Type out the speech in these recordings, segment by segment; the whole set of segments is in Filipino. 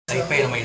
Taipei na may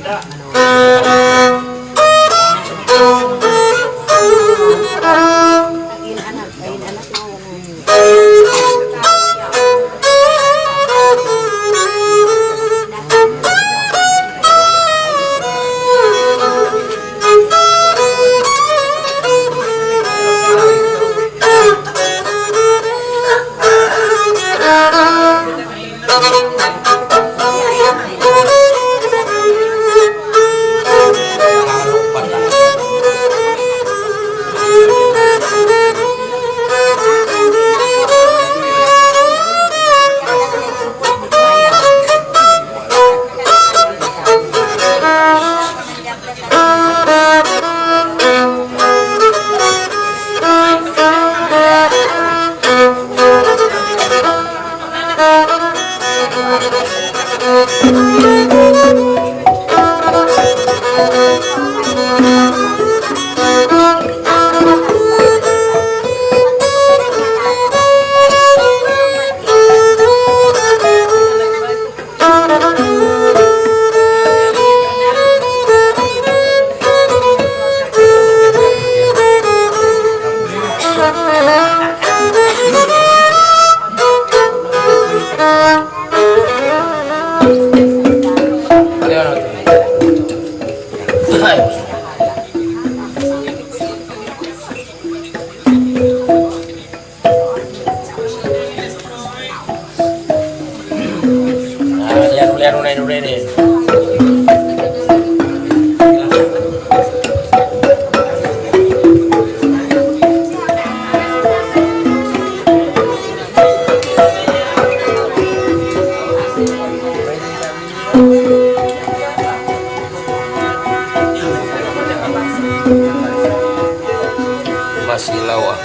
masilaw ah.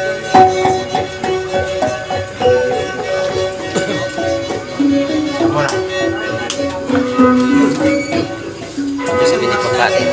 Bisa bini pagkain.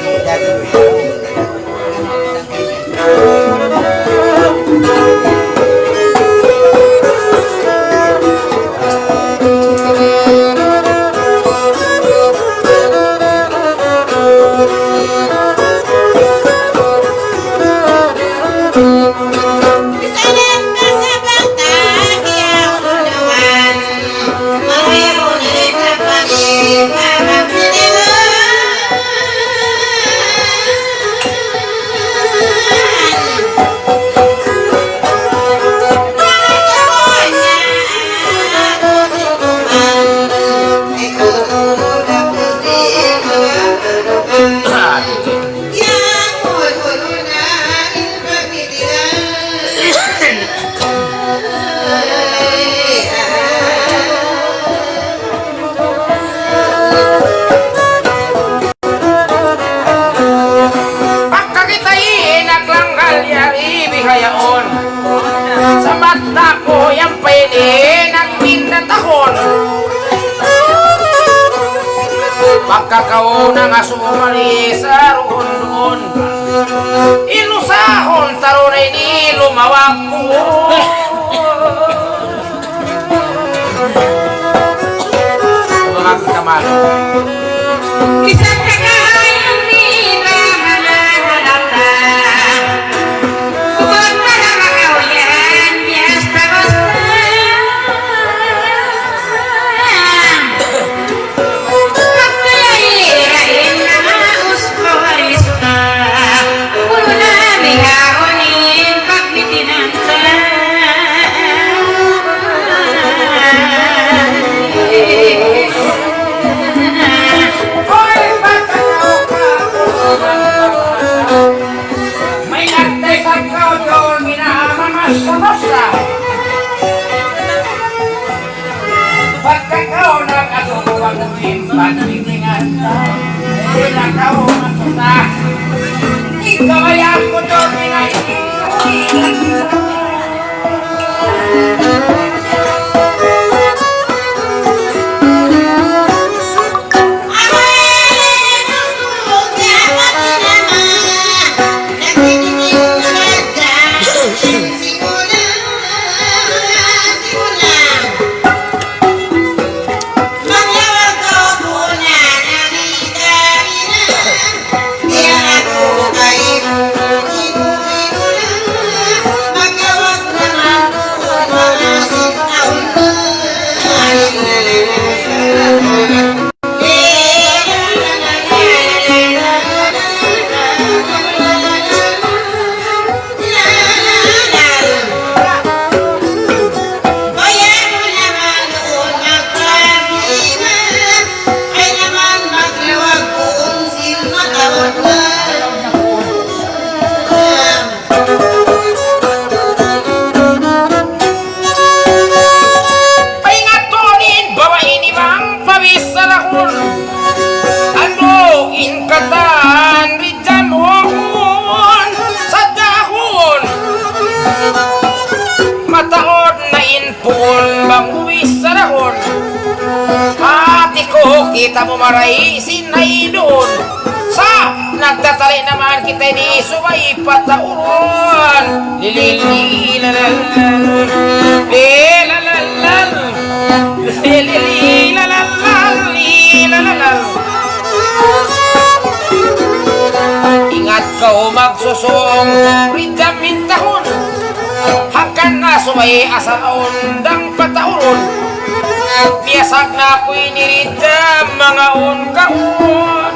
Sa mata ko yung pwede nagpindatahon pagkakauna nga sumali sa roon ilusahon tarunay di lumawag ko mga kaman isang kakayang nila halala pagkakaw nag-asubuwang pagtitingan pinakaw masuta ikaw ay ako doon Maglawan ko po na ikatan rijam hongon sa dahon mataod na inpon banguwis sa dahon ati ko kita mo maray sinaydon sa nagtatali naman kita ni sumay patauron lilililalalal lilalalal lilililalalal lilalalal ingat kau magsusong ridyamin tahon hangkan na sumay asaon dang patauron biasag na ako'y niridya mga on-kaon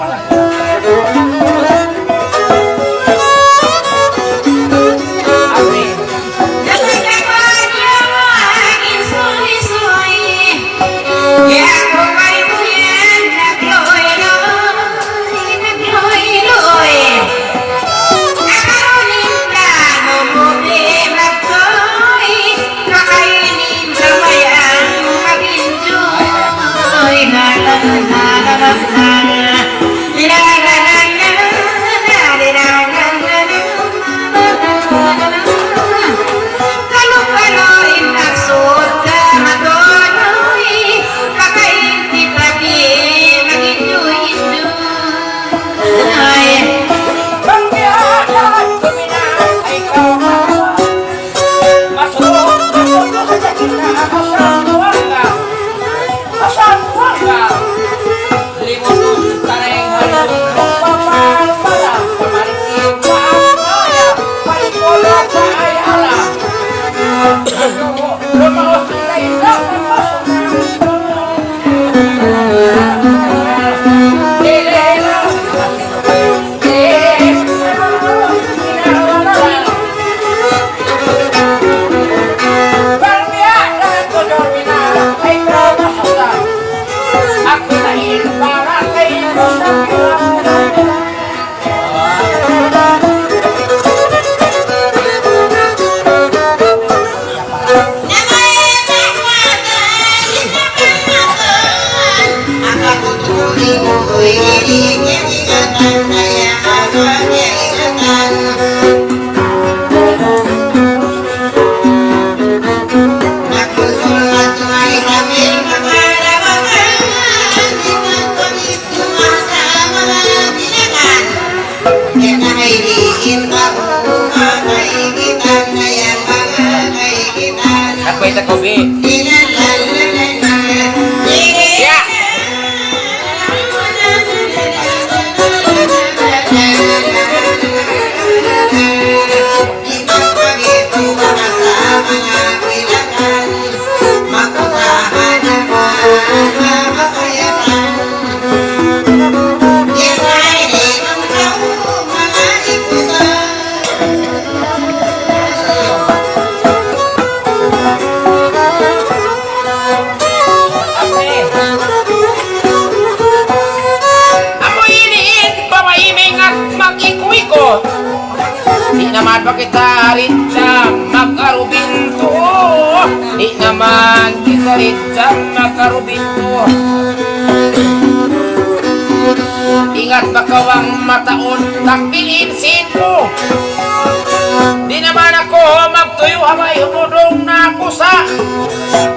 kita rinca makarubinto di naman kita rinca makarubinto ingat bakawang mataon takbilin sino di naman ako magtuyo hamay humudong na kusa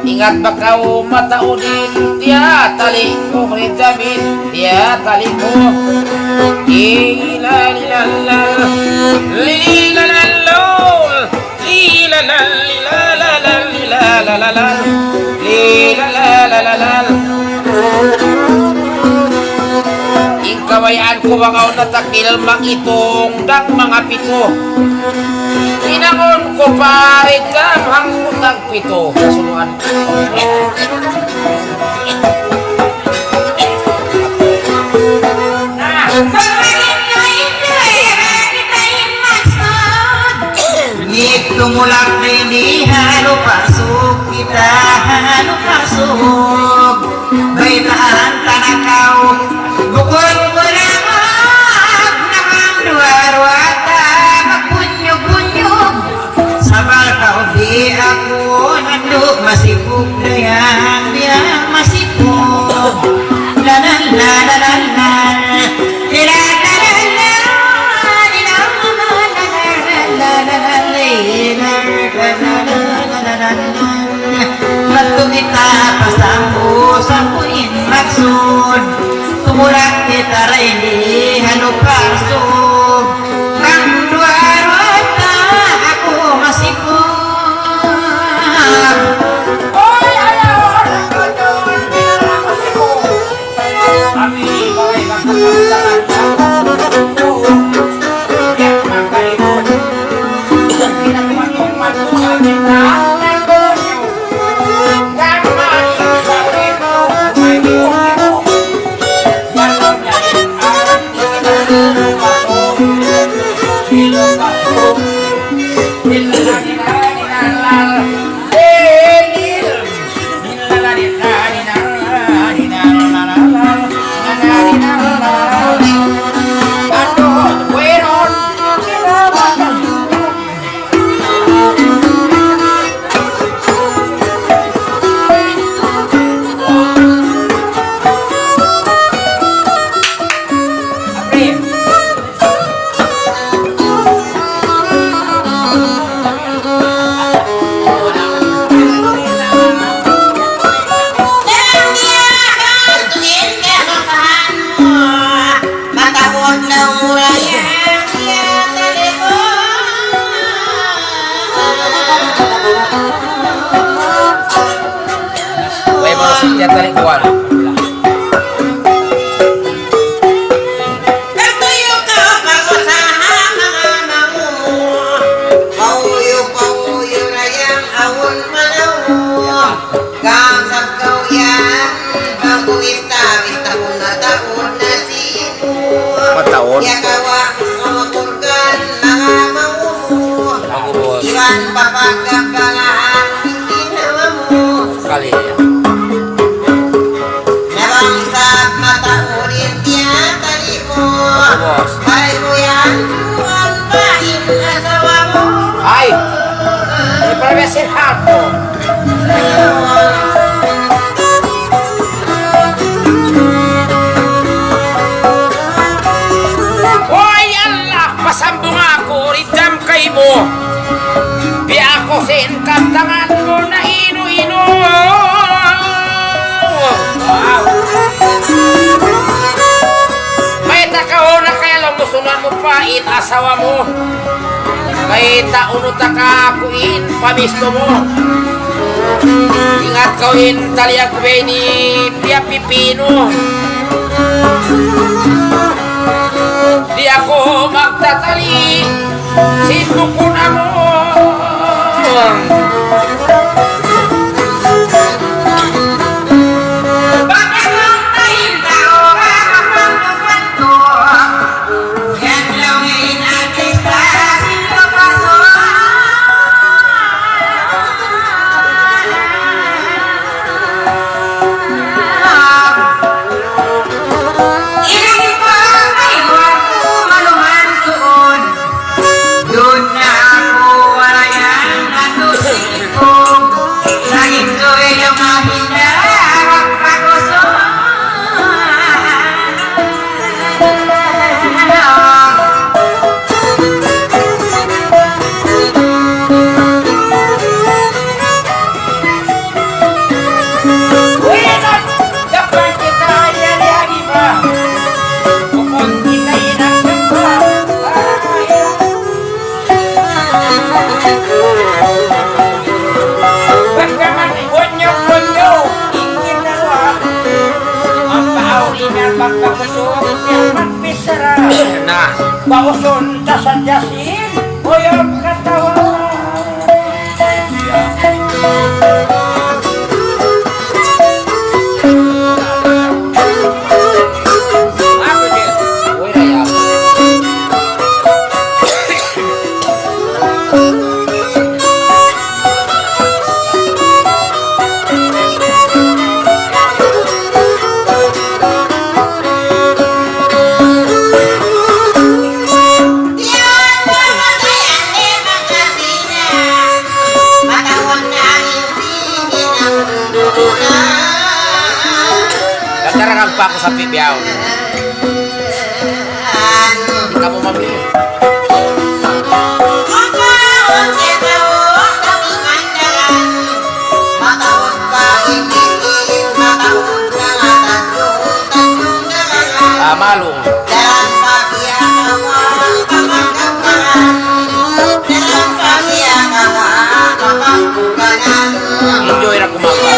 ingat bakaw mataonin tiya tali ko rincamin tiya tali ko ilalalal lilalalol lilalalilalalal lilalalal lilalalal ingkawayaan ko bakaw natakil makitong dang mga pito inangon ko parit kam hangkutang pito kasuluhan tumulak rini halo pasok kita halo pasok baitaan tanakaw bukod bulamag namang dua-ruata magpunyog-punyog sabal ka di ako nanduk masipog dayang biang masipog Mulat kita ini hanu palsu Kang dua rota aku masih pulang Oi, ayaw, orang kodoon, binarang ko si ko. Kami, kaway, magkakalangan ako. Kaya magkalimot. Pinagmatong-matong kita. Gaman, ibigawin mo, may iuwi mo. Galaw niya rin ang ilong-matong. Ilong-matong. Dia tarik kuat. Tahun. Ya kawa ngomongkan namamu. Iwan bapak gabalaan namamu. Sekali ya. Bangsa mata urin dia tadimu. Hai goyang cuan bain asawamu. Hai. Ini profesor Harto. Pasambung ako ridam kay mo. Di ako sinkat tangan mo na ino-ino. Wow. May takaw na kaya lamusunan mo pa it asawa mo. May tauno taka kuin pamisto mo. Ingat kawin taliag ni Pia Pipino. Di ako magtatali sino ko na mo. Bakit lang tayo orang kapag-kapag yan lawin ang kita sino kaso. Nah, Bausun tasadyasin Boyong katawa apa dia? Woi raya. Nagdaragan pa ako sa pibiyaw. Hindi ka mo mamili. Jalan kaki yang awal kakak-kakak, jalan kaki yang awal kakak-kakak. Enjoy na kumaga.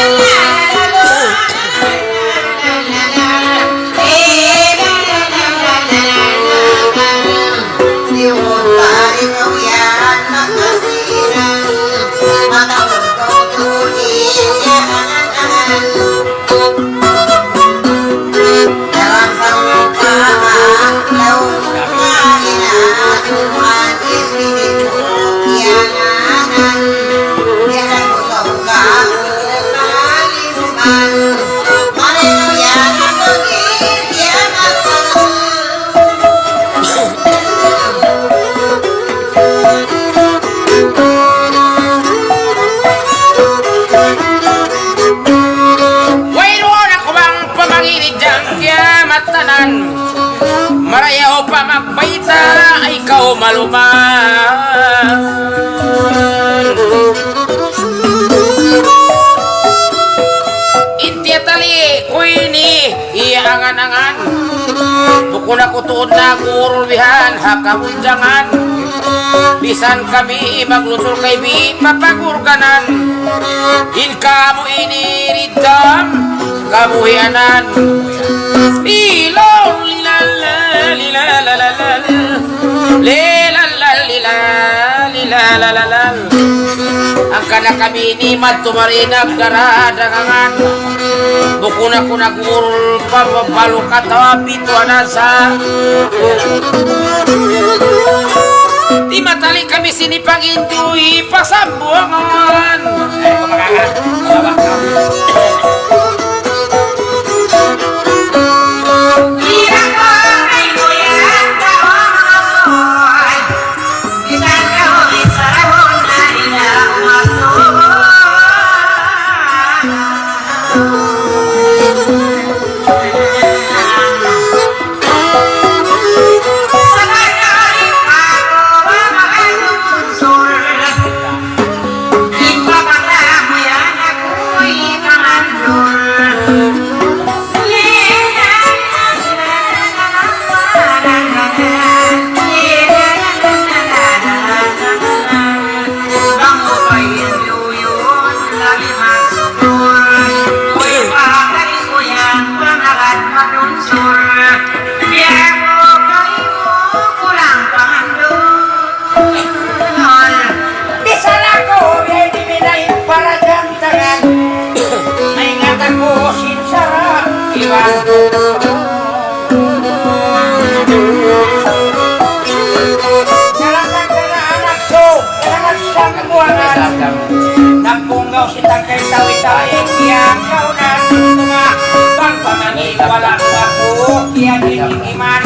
Wayroon ako bang pamagilit diyang kiamat tanan. Marayaw pa magbaita ay ikaw maluman. Inti tali kuini iangan-angan. Bukun ako tuod na kurulbihan hakamunjangan. Bisan kami maglusur kay bi papagurganan. In kamu ini ridam kamuhianan. Ilong lilala lilalalala lilalalila lilalalala. Ang kana kami ni matumarinag daradagangan. Bukun ako nagurul pababalo katawapit wanasa. Di matali kami sini pangintuhi pasambuangan. Nampunggaw si Tangkay Tawi-Tawi yang kau nang bunga bang pamangi wala aku yang iman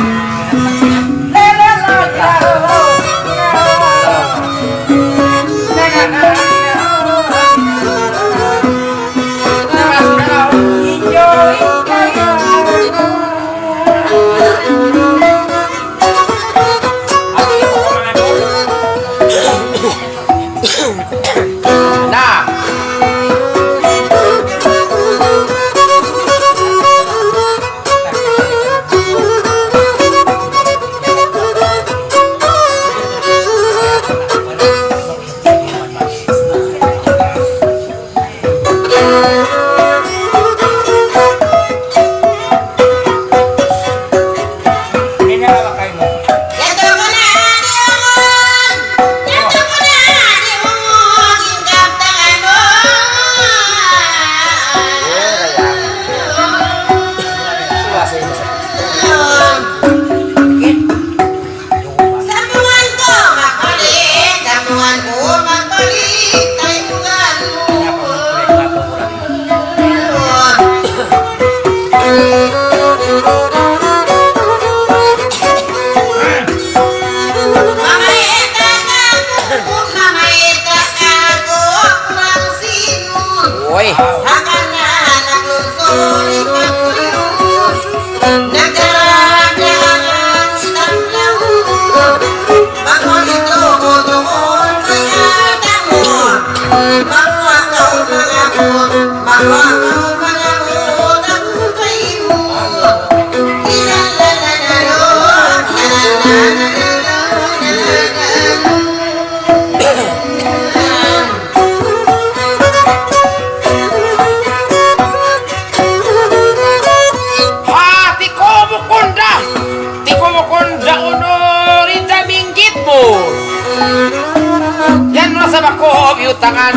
nasa makob yung tangan.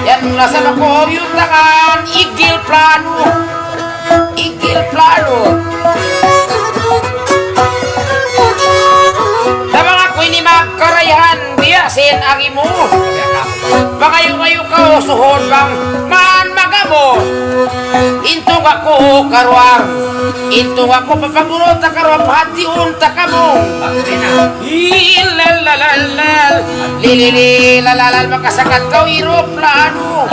Yan nasa makob yung tangan. Igil plano. Igil plano. Na mga ko'y ni magkarayan. Biyasin ang imo. Pagayo-gayo ka o suhon bang maan magamo. Intong ako karuar. Intong ako papagurot ta karuar. Pahatiun ta kamo. Ilalalal. Lilililalalal. Makasakat ka o aeroplano.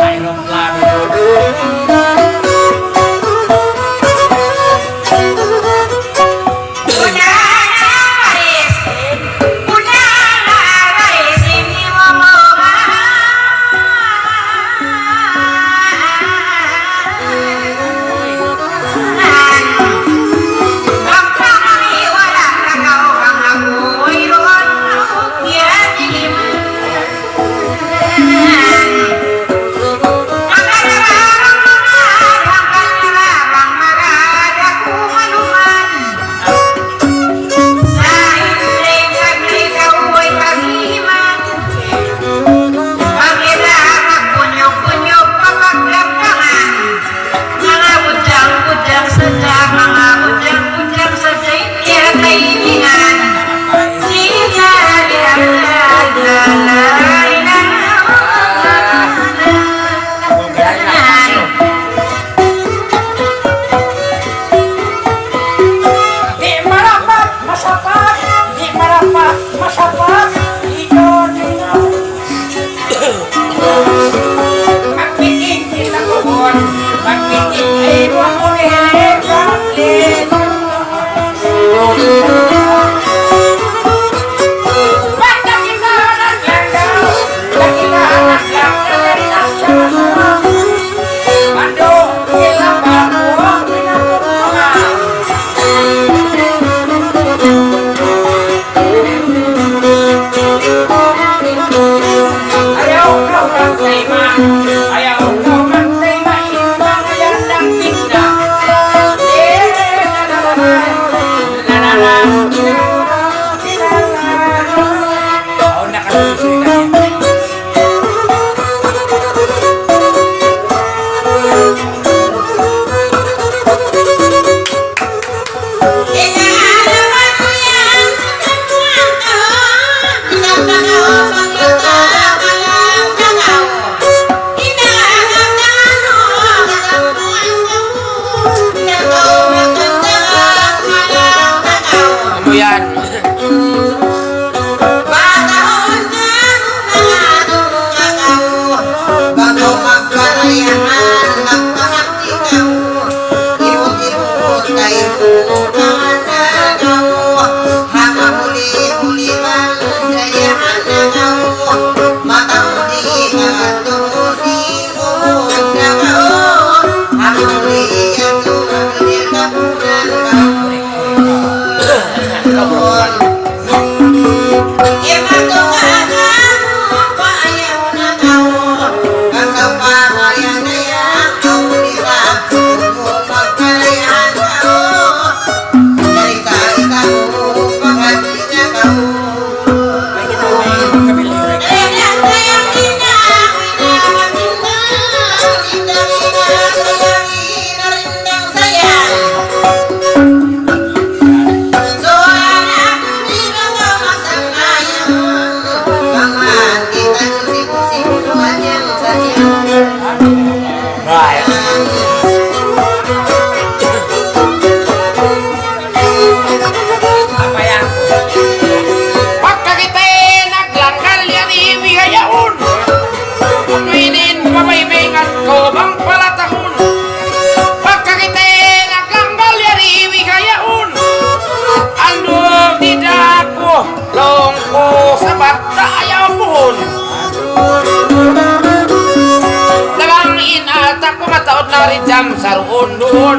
Jam saruon doon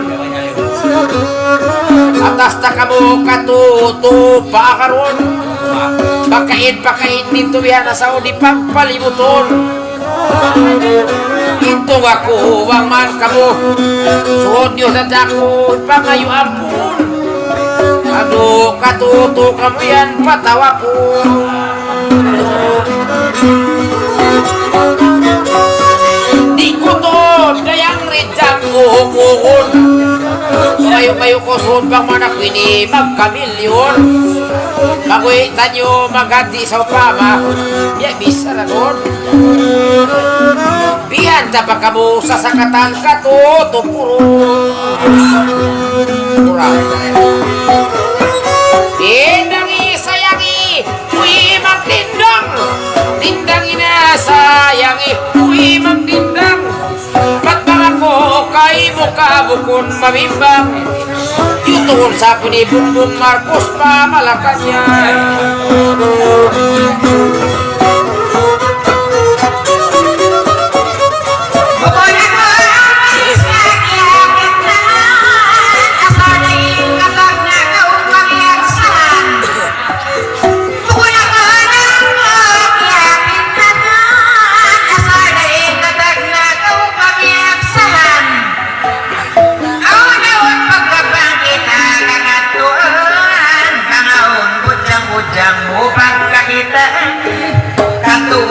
atas ta kamo katuto pakaron pakain dito yan sa di pagpalibuton ito ako wang man kamo suod nyo sa dako pangayo ampun aduh katuto kamo yan patawa ko Kayo ko suhod bang manak ini magkamilyon. Maguitan nyo maghanti sa upama. Ya bisa na doon. Bihan ta pagkabusa sa katangkat o tupuro. Kurang. Tindangi sayangi, uy magtindang. Tindangi na sayangi, uy magtindang. Ba't mga ko kay mukha bukon mamimbang. Yutungol sa ni Bumbong Marcos pa Malacanang.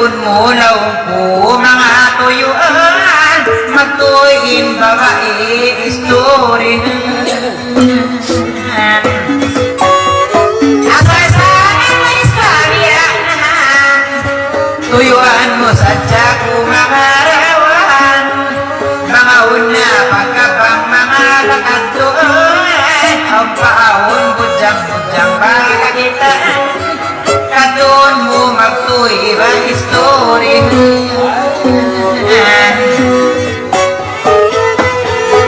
Mulaw po mga tuyuan magtuyin babae istorya asal sa istorya tuyuan mo sa tiyak mga rawan mga una pagkabang mga lakatuan ang paawon budyang baka kita katun mo magtuy ba story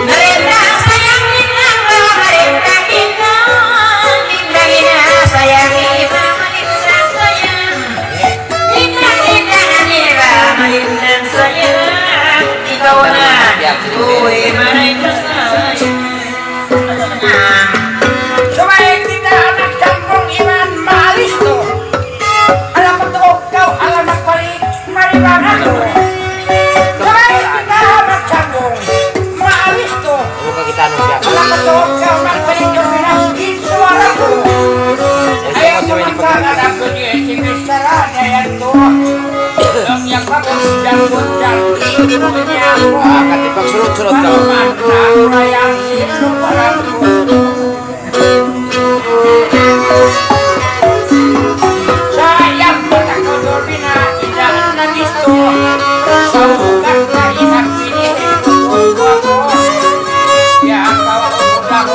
narenda sayang nilang marenda kita nindangin sayang iba marindang sayang nindang nila marindang sayang ikaw na tuwi marindang sayang sumayin kita anak campong iman malisto. Alam ko to, kau alam nagpalit, maribangan ko. Kahit kita magcambong, maalis to. Huwag ka kita nung biyak. Alam ko to, kau nagpalit yung pinaskin, suwara ko. Ayaw naman ka anak ko niya, si Mr. Anayan to. Ang yang pagkakudang-kudang, ito niya ako. Kasi pag sunod-sunod ka. Naman na ako na yung sino parang ko. Sayang mata ko dormi na ilan na gisto sa bukas na inak pilihin ko ako ya kau ako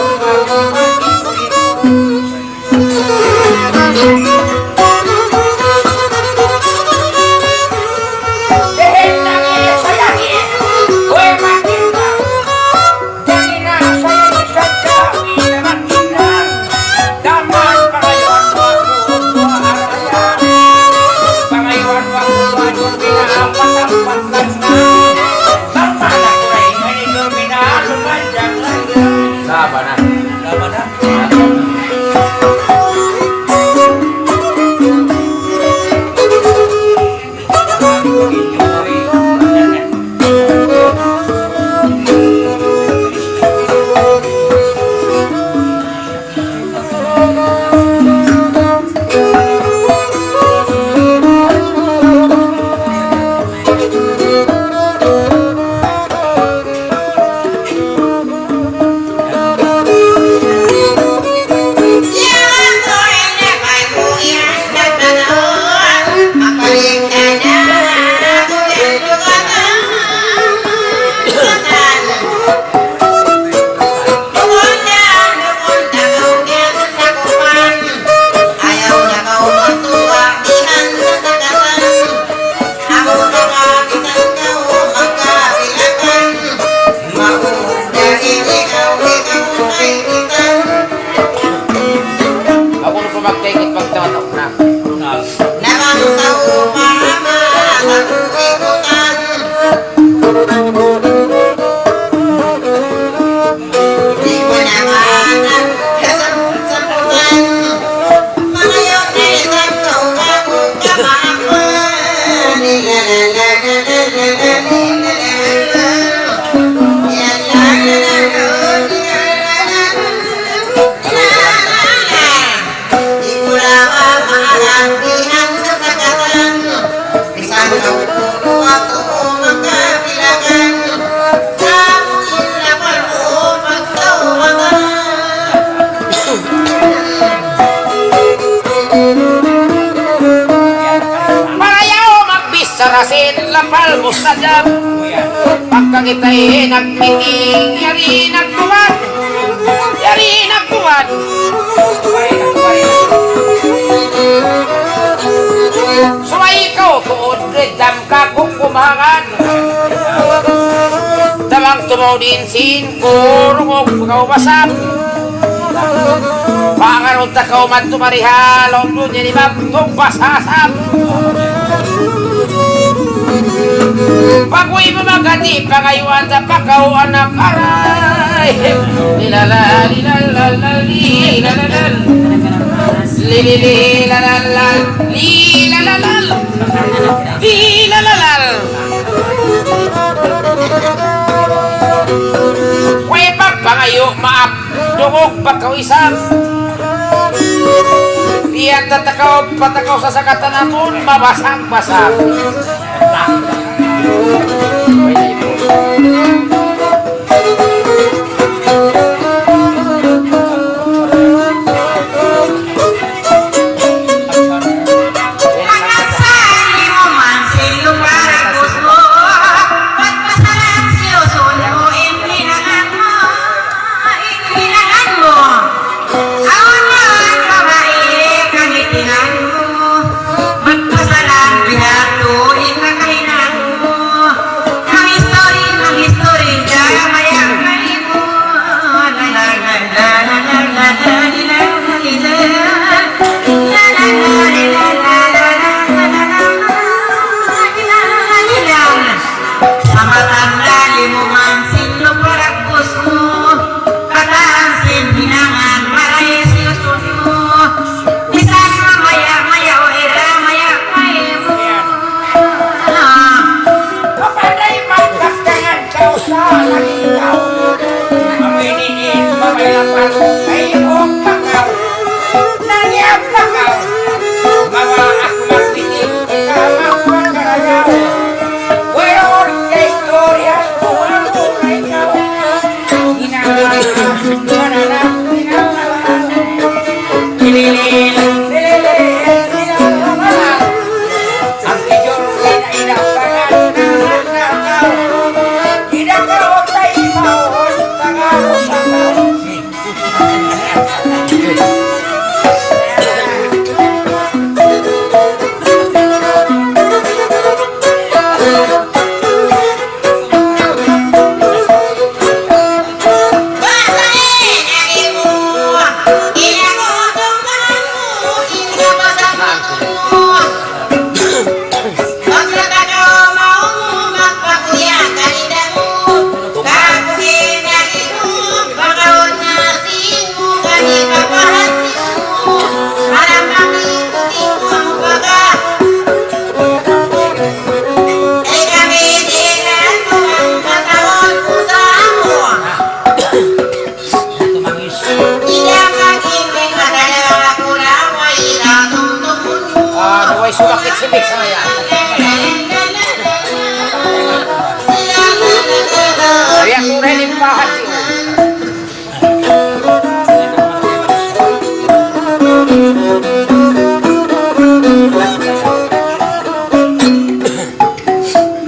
Laban na. Laban na. Ikulah lapal mo sa jam. Pagka kita'y nagmiting, yari nagtuwad. Yari nagtuwad. Sumay ikaw tuod, redam ka kung kumakan. Damang tumaw din sin, kurong ikaw basap. Pangarot na kau man tumarihalaw doon yan ibang pasasap. Pag-uwi mo magati, pangayuan na pakaw anak aray. Lilala, lilala, lilala, lilala, lilala, lilala. Way pagpangayo, maap, dungog pagkawisap. Iyan tatakaw, patakaw sa sakatan namun, mabasang-basang. Sumakit si Bix saya. Saya kurang limpahan sih.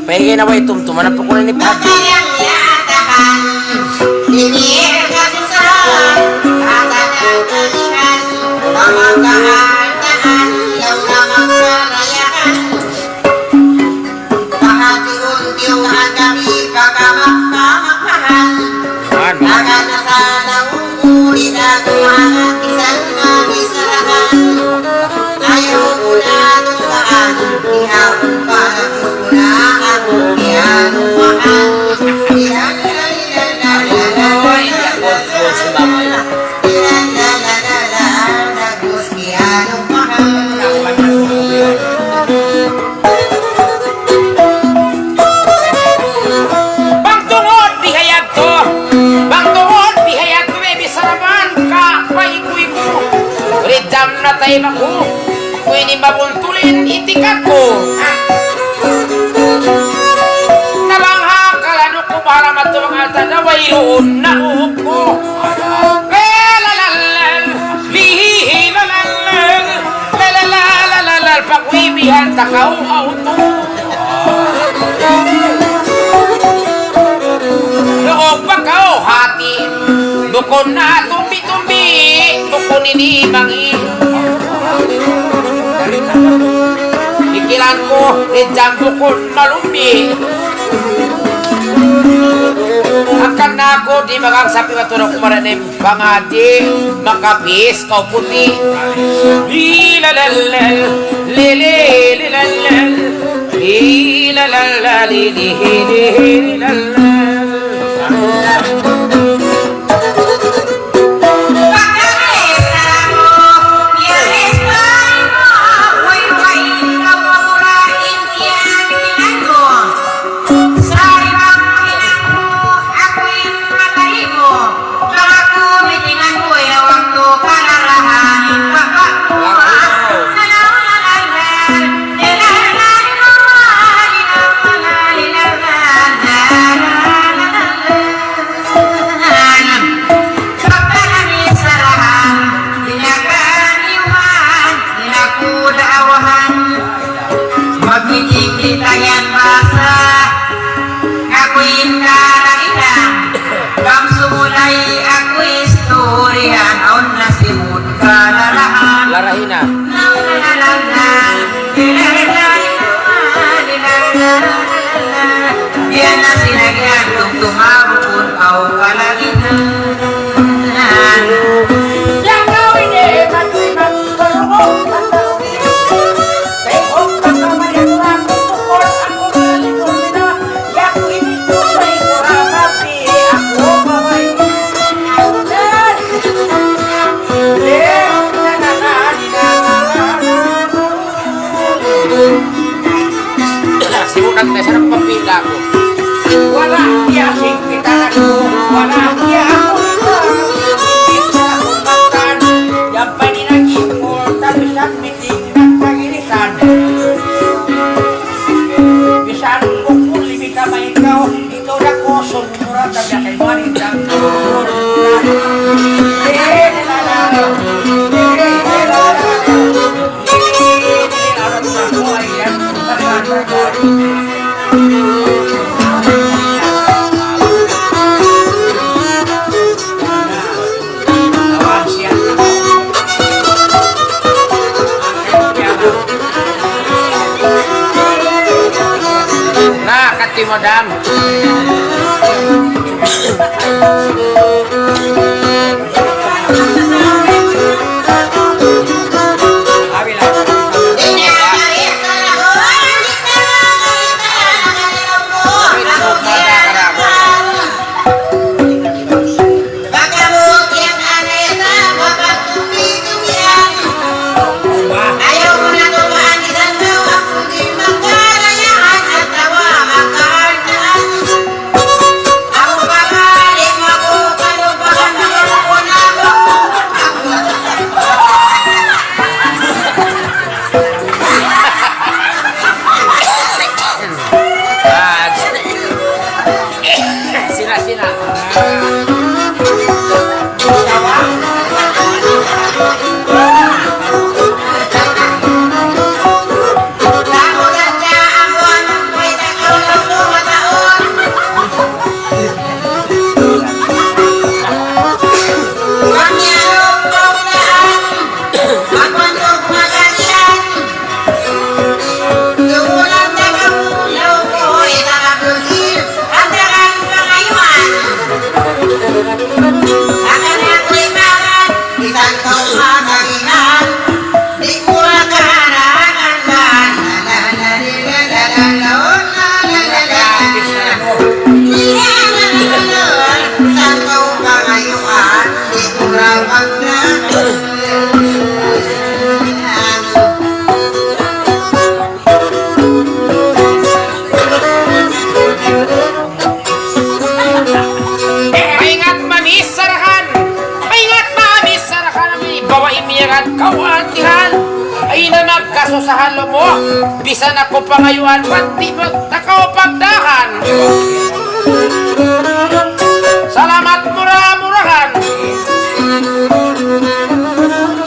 Pengen apa itu tuh mana pukulan ini pagi. Natay ako, pwede mabuntulin itikat ko. Nabangha kalano ko para matulong alta na wayroon na upo. Lalalal, lihihilalalal, lalalalalalal, pag-wibihan takaw auto. Bukon na tumbi-tumbi, bukon ini mangi. Pikiran ko, ejang bukon malumbi. Akan ako di magang sapi maturok maranim pangati makapis kau putih. Lilalalal, lilililalal, lilalalal, lilililalal. Larahina. Yan na sinagyan kung tumabukon au kalaginan. Yang kau ini mati berhubung Behok pertama yang laku tukul aku melipur mina Yang ini tuh baik kurang hati aku bawa ini Sibuk nanti saya pemilih aku. Walah dia sing kita laku Walah dia aku bisa aku makan Yang paling lagi tapi saat meeting dan irisan bisa kumpul lebih kamay kau itu udah kosong murah tapi akan wanita Nah, kati madam. Kasusahan lo mo, bisa na ko pangayuan pati mo takaw pagdahan. Salamat murah-murahan.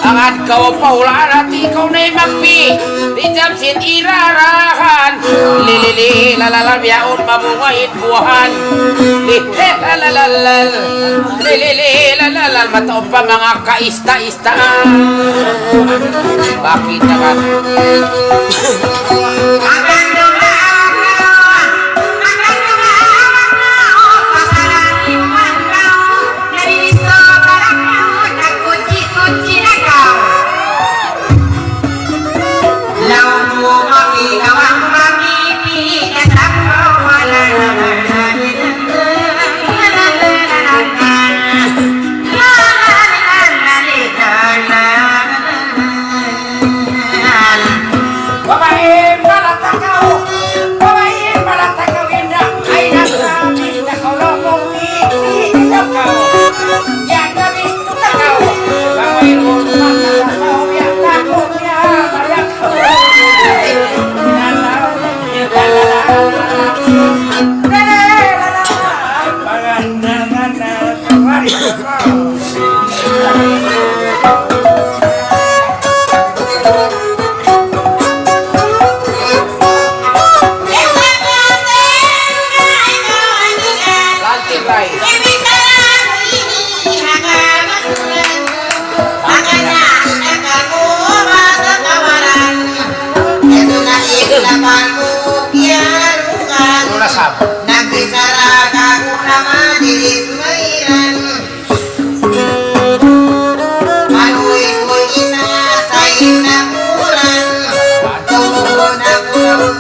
Ang ikaw paulaan at ikaw na'y magpi Rijam sin irarahan Lilili lalalam yaon mamungain buwan Lilalalal Lilili lalalal mataon pa mga kaista-istaan Bakit na ka?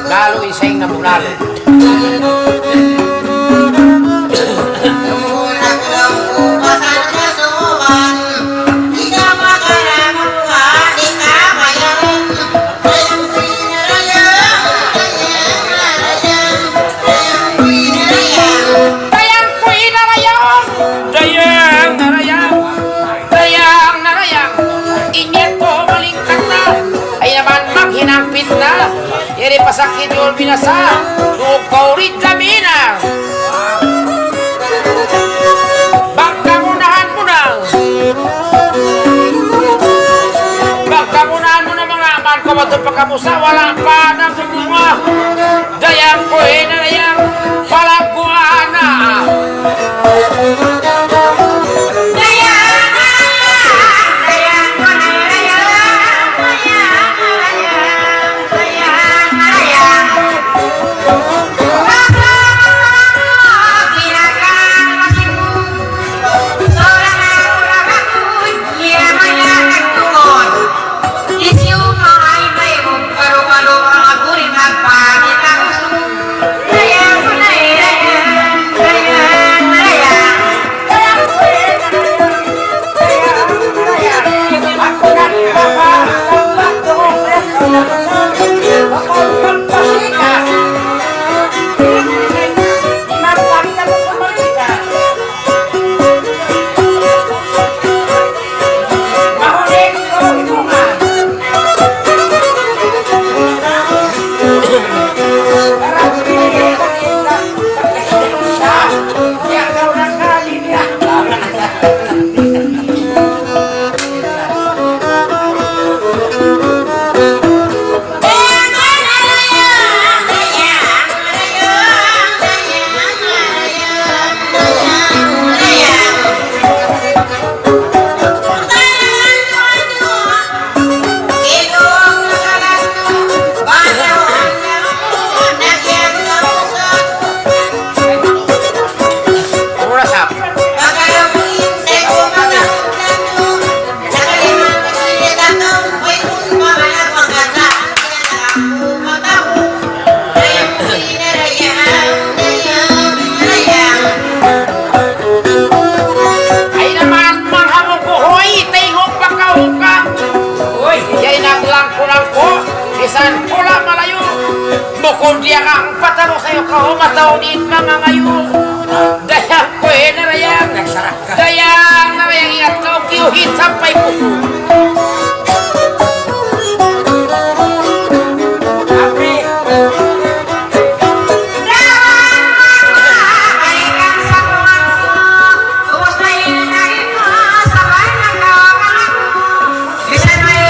Lalo isay nga mulalo Iri pasakit yun binasa Tukaw rin kami na Bagkamunahan mo na Bagkamunahan mo na mga aman ko Bato pagkamusa Walang pa ng bunga Dayang ko hinarayang Palagkuhan na Bisan pula malayo Bukod dia kang pataro sa'yo Kahumatawin mga ngayon Dayang ko narayang Dayang narayang ingat kau Kiyuhit sampai puso Bisa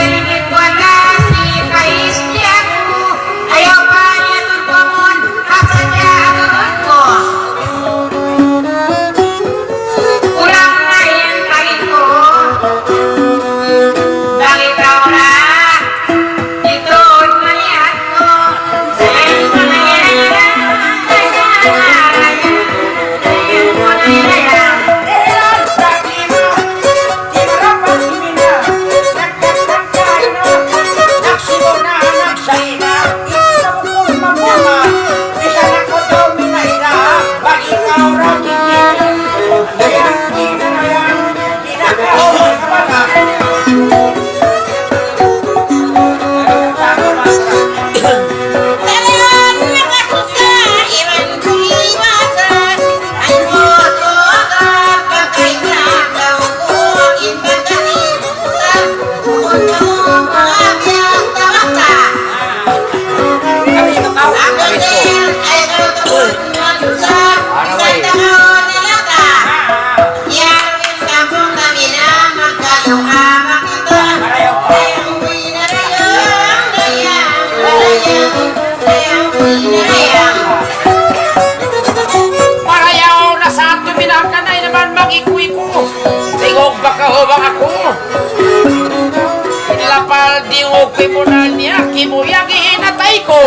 tribunal niya kimuyagi inatay ko.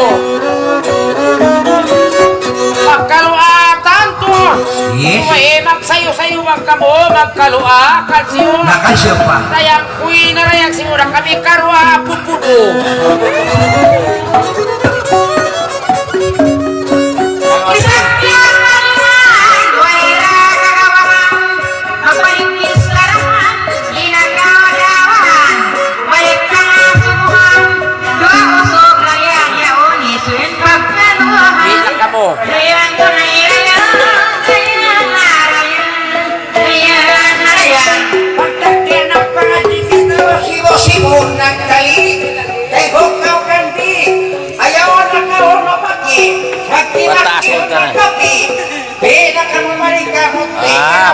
Magkaluatan to. Yes. Uwe, magsayo-sayo magkamo, magkalua, kalsiyo. Nakasya pa. Rayang kuy na rayang simura kami karwa pupudo. Bila kamu. Pagkakyan ng pangatikis na sibo-sibo ng kali, tehok kau kandi, ayaw na kau mapagi, magtinakil ng kapi, pinakan mo marikahot,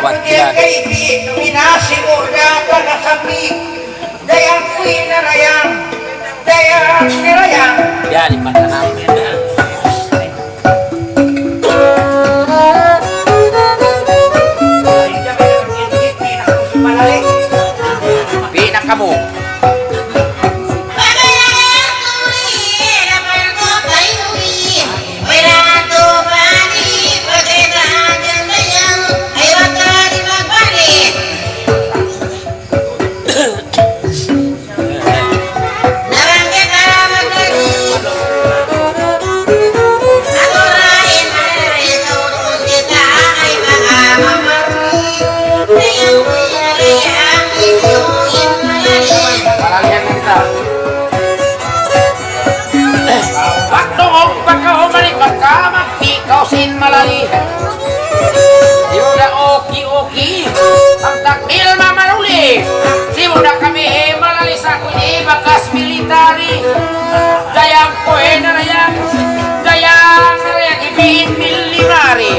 batian. kaibi, minasibo na kagasabi, dayang kuy na rayang, dayang nirayang, Ya, di mata namin. Pinak kamu. Palalihan kita. Pagdoong pagkaumalik magkamagpikaw sin malali. Yuda oki-oki. Ang takbil mamanuli. Simuda kami malali sa kundi bakas military. Dayang koe na rayang. Dayang na rayang ibin military.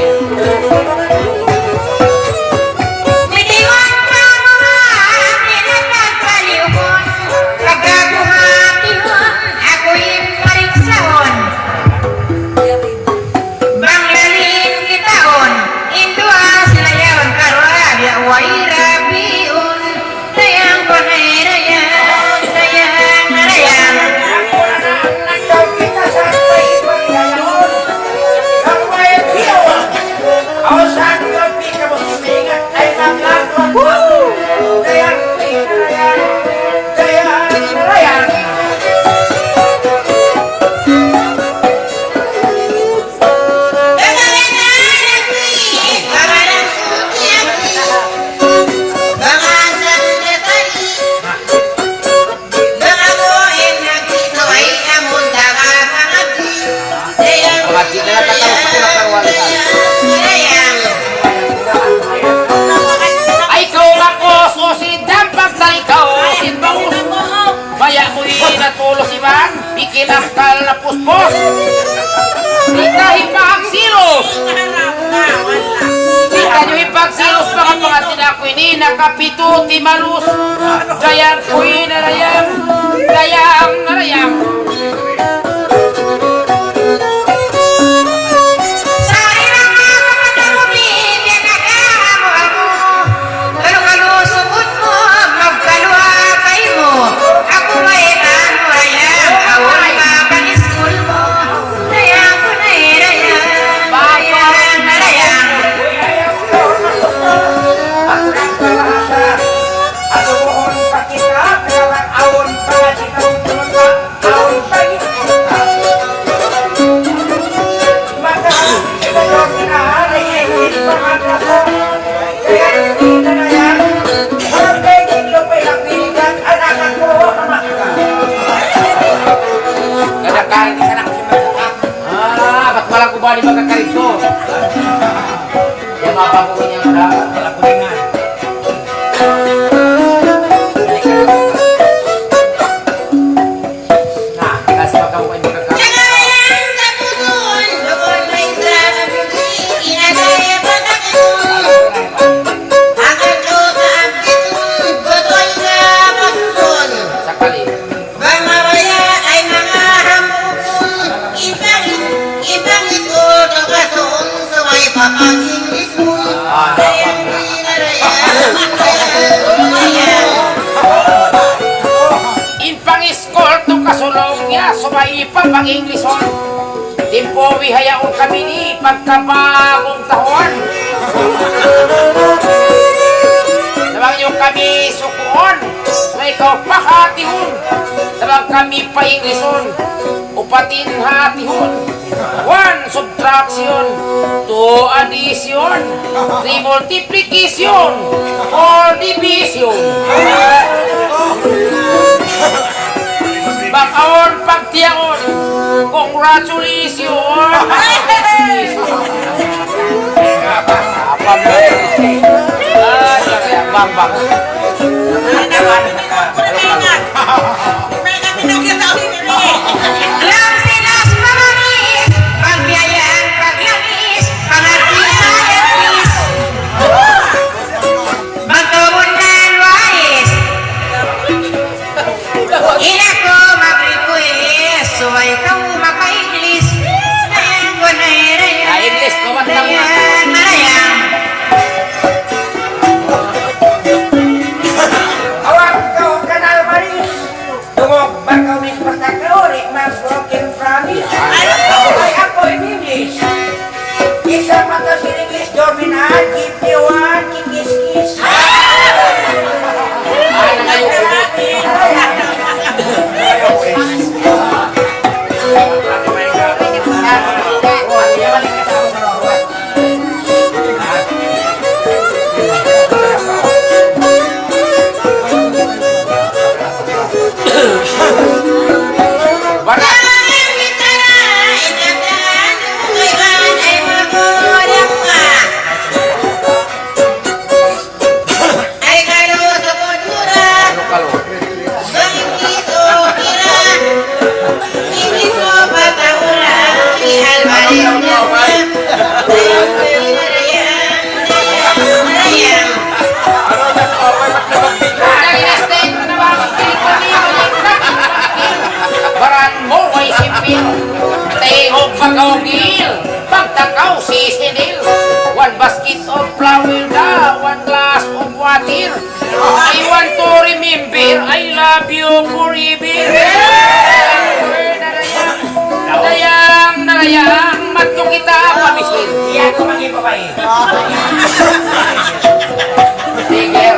Bikin akal na puspos. Kita hipagsilos. Kita nyo hipagsilos mga pangatin ako ini nakapito timalus. Dayang kuy na rayang. Dayang na rayang. Aduh, mohon pakita, kawan awon pa, Pagulong niya, sumaipa pag-Ingleson. Timpo wihayaon kami ni pagkabagong tahon. Sabang yung kami sukuon, may ikaw pakatihon. Sabang kami pa-Ingleson, upatin hatihon. 1 subtraction, 2 addition, 3 multiplication, 4 division. Bakaon pagtiyaon, congratulations. Apa mo? Bang. Pagtakaw sisinil, 1 basket of flour na, 1 glass of water. I want to remember, I love you forever. Narayang, matong kita pamisin. Iyan ko maging babae. Tiger.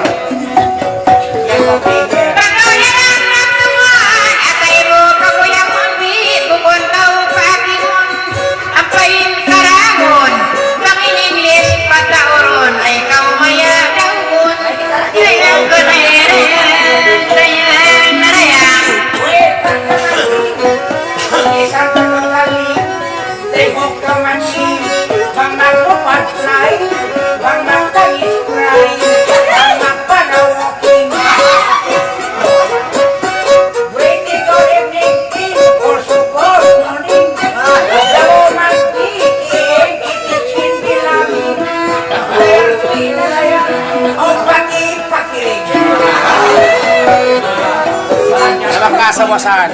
Kasawasan.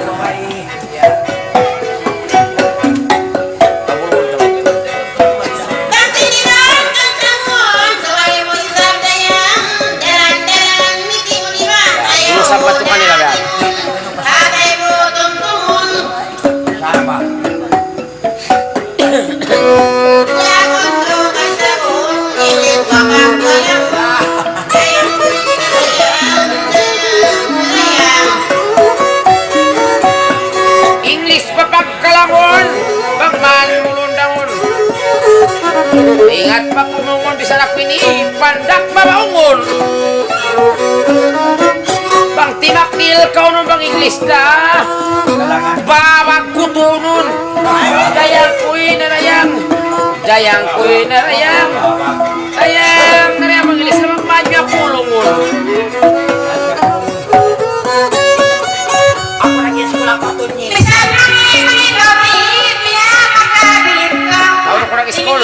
Sampai tu mana dah? Sama. Ingat pa pumungon bisa nakwini pandak mabaungon. Bang tinakdil kau nun bang Ingles dah. Bawag kutunun. Dayang kuy narayang. Dayang kuy narayang. Dayang narayang bang Ingles na magmadya pulungon. Ako lagi sekolah patun ni. Ako na school.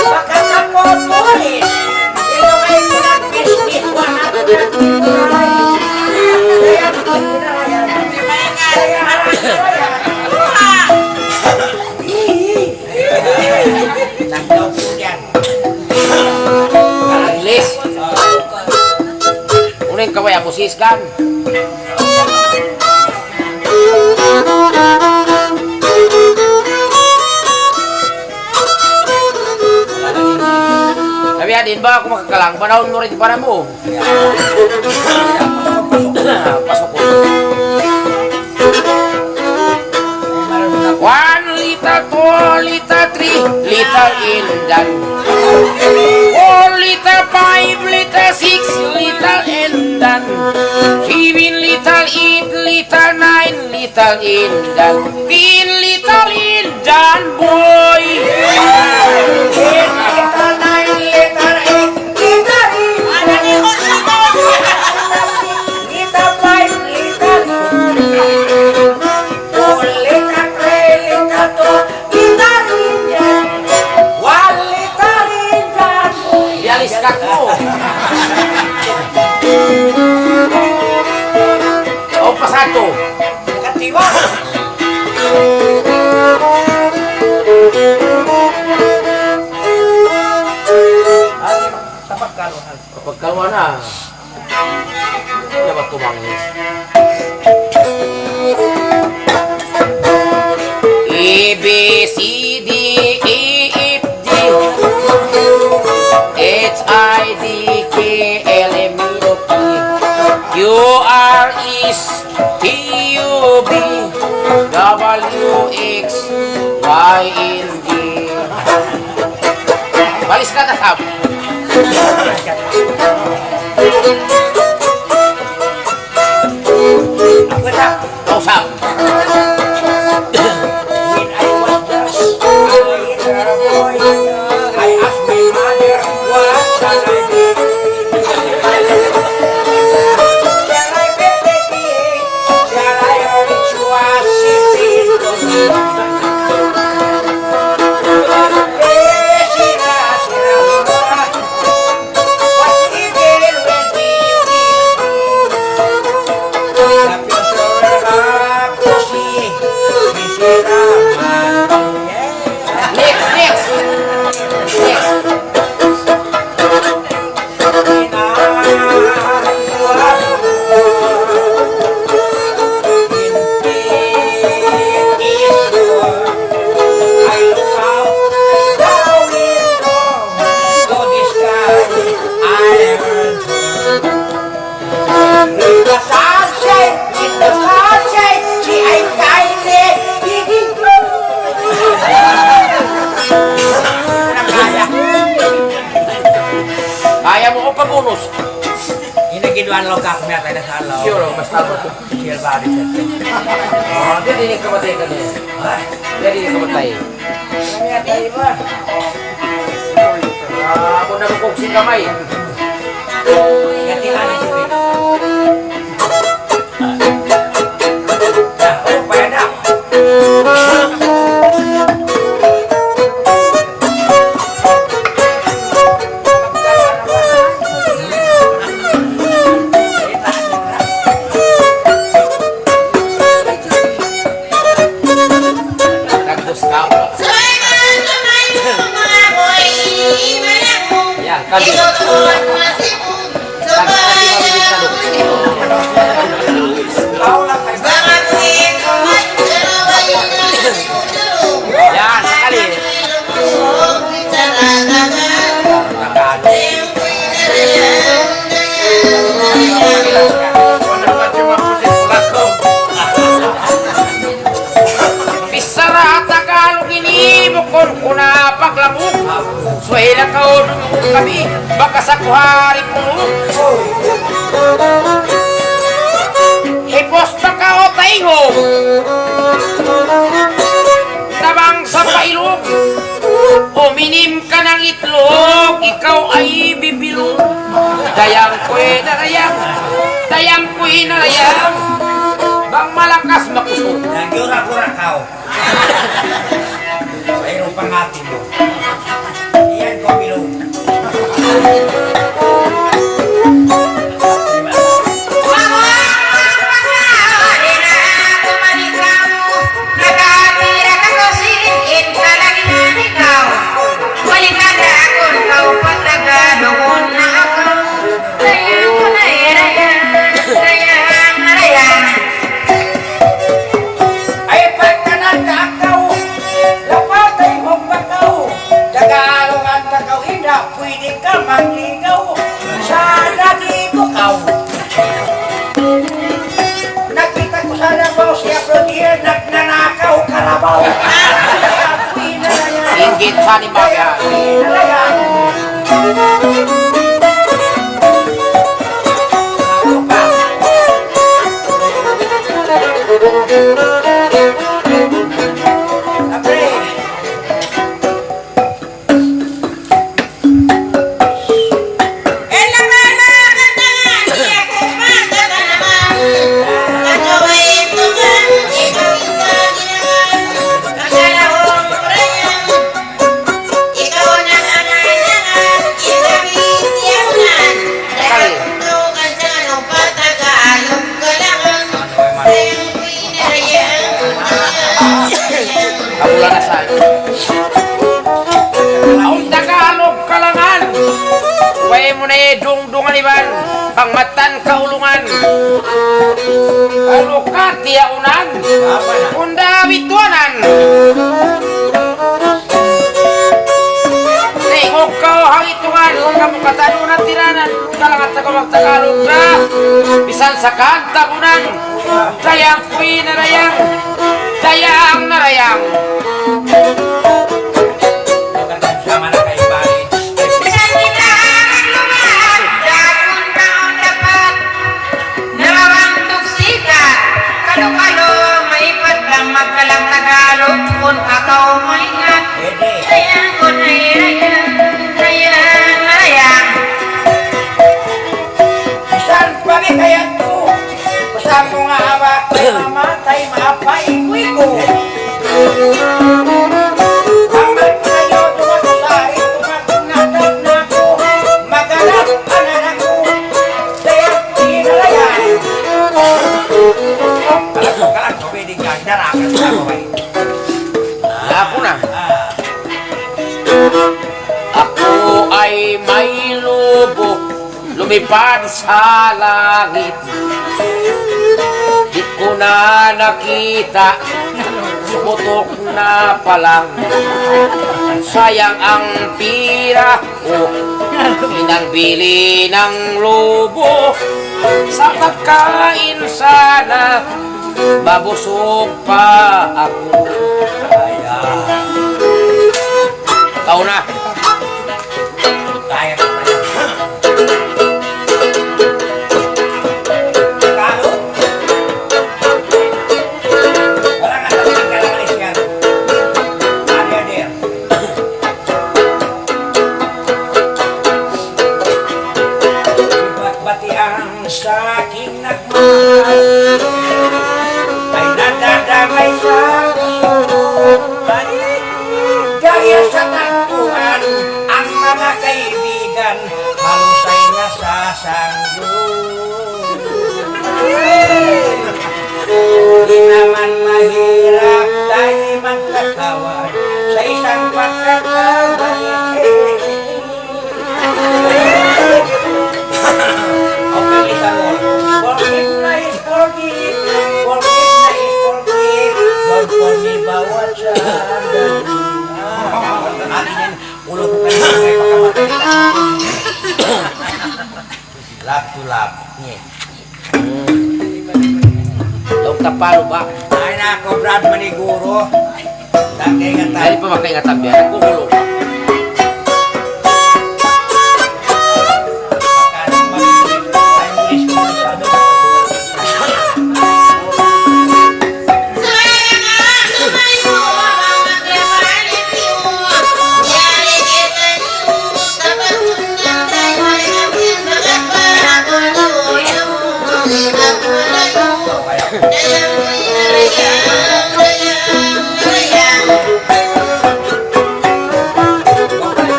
Bakal sapot polis. Ito kay usiskan. Tapi adin ba ako makakalang panahon mo rin para mo. Pasok ko. 1 liter, 2 liter, 3 liter Indan. 4 liter, 5 liter, 6 liter Indan. 7 liter, 8 liter, 9 liter Indan. 10 liter Indan, boy. Dialiskan mo. O, pasado. Katiwa. Kapag kalwa na, dapat tumangis. A, B, C, D, E, F, G, H, I, D, K, L, M, N, O, P, Q, R, S, T, U, V, W, X, Y, and Z. Balis ka na, Sab. Ako na. Oh, Sab. When I was just a little boy, I asked my mother, what shall I do? Shall I bet the king? Shall I reach Washington? Sira, sira, what evil will be Next, next. Next. Kaya mo ko pa bonus. Inagiduan lo kak niya tayo sa alaw. Sure, mas tama to. Sure ba rin siya? Oh, dia ini kamatay ka niya. Dia ini kamatay. Kaya tayo ba? Ako na kuksin kamay. Gati ani si Vito. Oh, pwede na. Nagdos ka. Yan, kali. Yan, sekali. Bisara Tagalog ini bukon kuna paglamuk. Suhila kau dumukul kami baka sa kuhari puluk. Hipos na kao taiho. Tabang sa pailog. Uminim ka ng itlog, ikaw ay bibilog. Dayang ko'y narayang, dayang ko'y narayang. Bang malakas makusog. Nagyura-gura kao. Mayroon pang atin mo. Iyan ko bilog. karabaw. Queen na yan. Inggit sa ni Bagay. Queen na yan. Kamulan na sa ang Tagalog kalangan. Way mo na dungdungan iban. Pangmatan kaulungan. Alukat tiyaunan. Kunda bituanan. Tingog ka hangitungan. Kamu katalunan tiranan. Kalangan Tagalog na. Bisan sa kantabunan. Dayang kuy na rayang. Dayang na rayang. Sama na kay Bali. Kalo-kalo, maipat lang magkalang Tagalog kung akaw mo'y nga. Sayang ko na irayang, sayang, sayang. Saan pagi kaya to? Saan mo nga abak, may mamatay, maapay-iwi ko. Amal ko kayo, tumagsari, tumagnatag na ko. Magalap, anan ako, sayang ko irayang. Kalag ko pwedeng gagdarakan sa babay. Ako na. Ako ay may lubok, lumipad sa langit. Di ko na nakita, sumutok na palang. Sayang ang pira ko, inangbili ng lubok. Sa pagkain sana, mabusog pa ako. Ikaw na. Kaya ko na yan. Kalo? Wala nga talagang kalalis yan. Ano yan? Bati ang saking nagmahal ay nadadamay sa kasunod. Gaya sa tagpuan ang mga kaibigan halusay nasasanggol. Di naman mahirap tayo magkakawan sa isang pagkakamali. Okay, isa mo. Forgive na is forgive. Forgive na is forgive. Don't forgive bawat sa atin yan. Ulo ko kayo may pagkamatay. Love to love. Yeah. Daw tapalo ba? Ay na ako, Brad Maniguro. Dati nga tayo. Dahil pa makaingatan biya, nagkukulo ka.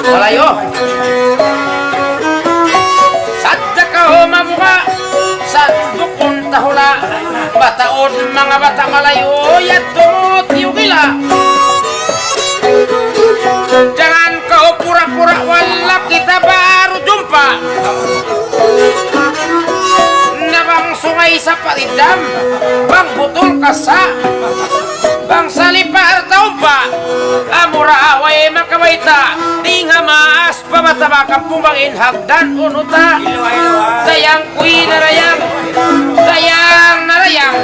Malayo. Sadya ka ho mamuka. Sandukon tahula. Bataon mga bata malayo. Yat tumot yugila. Jangan kau pura-pura wala kita baru jumpa. Nabang sungai sa paridam. Bang butol kasa. Bang salipar taumpa. Amura away makabaita. Tingha maas pamataba kampumangin hagdan unuta. Dayang kuy narayang. Dayang narayang.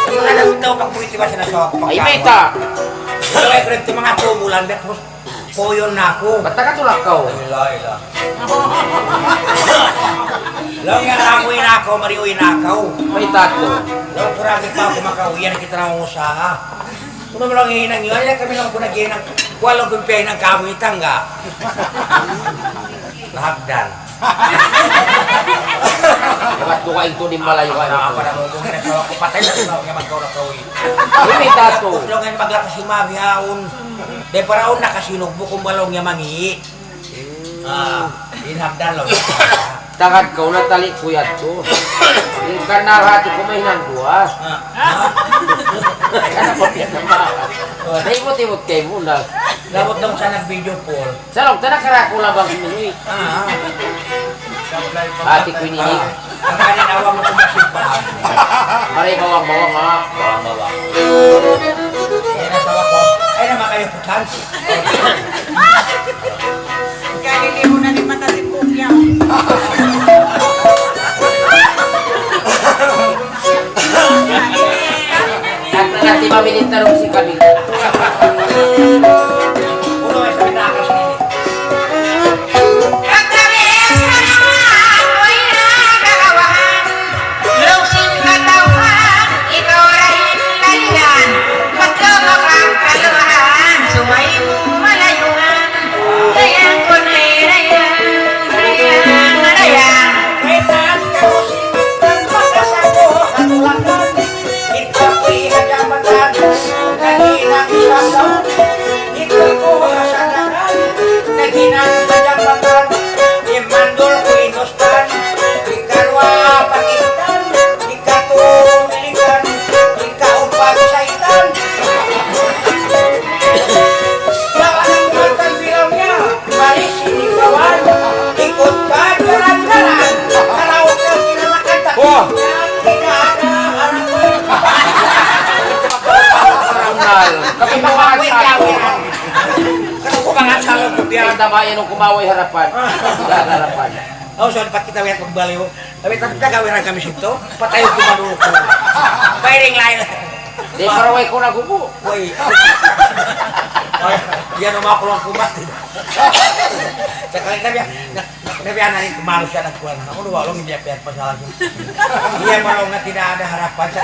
Wala na daw pag buwiti ba siya na shop? bulan bet terus poyon na ako. Ba't ka tulakaw? Ila. Lang nga amoy na ako, mariuwi na ako. May tatlo. Lang kuragi pa ako makauwian kita ng usaha. Kung naman lang hihinang yun, ay kami lang punagin ng walang kumpiay ng kamuitang ka. Lahagdan. Ba't ko kain to din malayo ka Ano na ako na kung nagkawa ko patay na sila nga magkaw-nakawi. May tato. Lang nga maglakas si Mavi haon. Dahil paraon nakasinugbo kung balong niya mangi. Inhagdan lang. Takad ka na tali kuyat ko. Yung kanal hati ko may nangguha. Kaya ko piyan na makas. Naimot-imot kayo muna. Gabot daw sa nag-video call. Salong, tanak karako lang bang sinuwi. Hati ko ininig. Ang kanin awang mo kung masimbahan. Maray bawang-bawang ha. Bawang-bawang. Kaya nasawa ko. Ay naman kayo putan. Kanili mo na ni mata si Pugya. Nanti mamilit tarong si kami. Uno ay sa pinakas nini. Kami mga salong. Kasi ko mga salong ko biya. Ang tamayan ng kumaway harapan. Harapan. Oh, so dapat kita lihat magbaliw. Tapi tatap gawin lang kami sito. Patayo ko maluko. Firing line. Di paraway ko na gubo. Woi. Yan ang mga kulong kumat. Sekali nabi anak kemalu siya nagkuhan. Ako luwalong hindi apiyat pa sa akin. Iya malong na tidak ada harapan sa.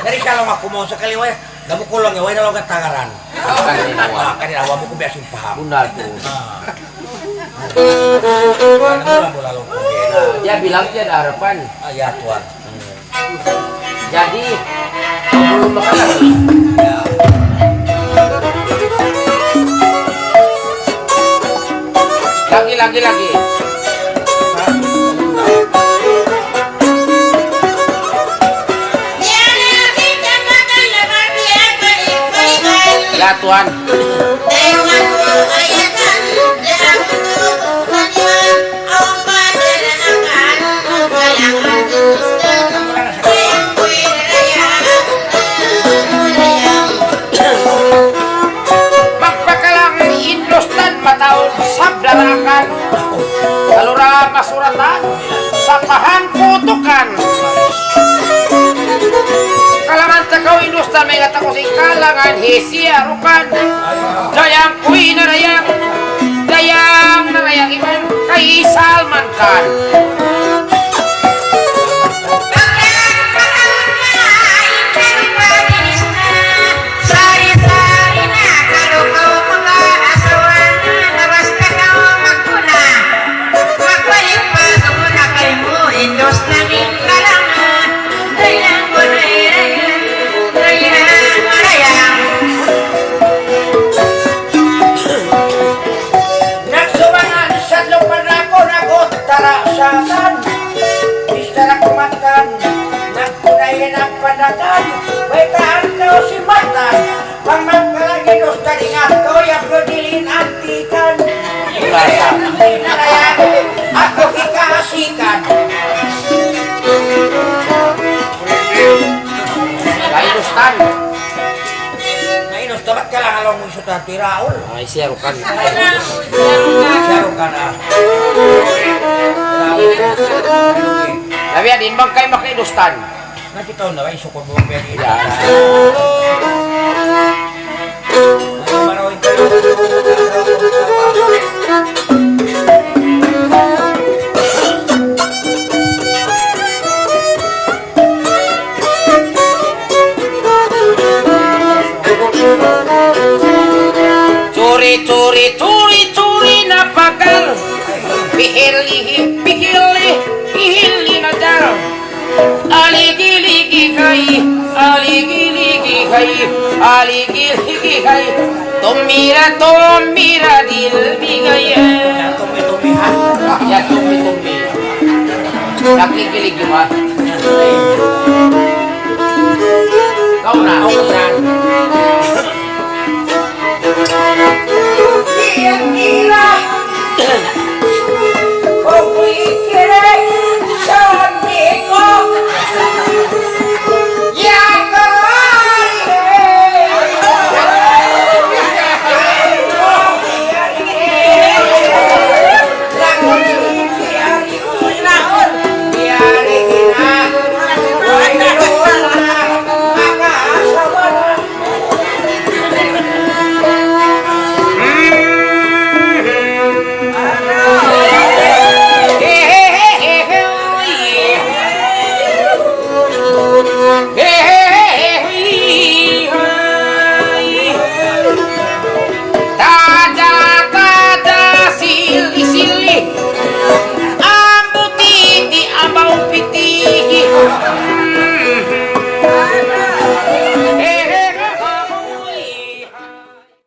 Dari kalau aku mau sekali wai, kamu kulong ya wai dalam ketangaran. Kanina wa mo ko biasin paham. Bundal ko. Dia bilang dia ada harapan. Ya Tuhan. Jadi belum makan lagi. Ya. Lagi. Ya Tuhan. Magpakalang Indostan mataon sabdarakan. Kalura masuratan sapahan putukan. Kalangan tagaw Indostan may ko si kalangan hisiarukan. Dayang kuwi narayang iman kay Salman Khan. Padakan, baitaan kau si matan, pangmangkalagi dos taringan kau yang berdilin antikan. Aku dikasihkan. Indostan. Nah ini dapat kalah kalau mau sudah tiraul. Ay siarukan. Siarukan ah. Tapi adin bang kay mak Indostan. Nah kita udah isok ko mo pwede. Ya. Maroy Curi na pagal. Pihili na dal. Aligi-ligi kay. Tumira dilbigay. Tumi-tumi ha. Ya tumi. Nagligi-ligi mo. Kau na. Kira-kira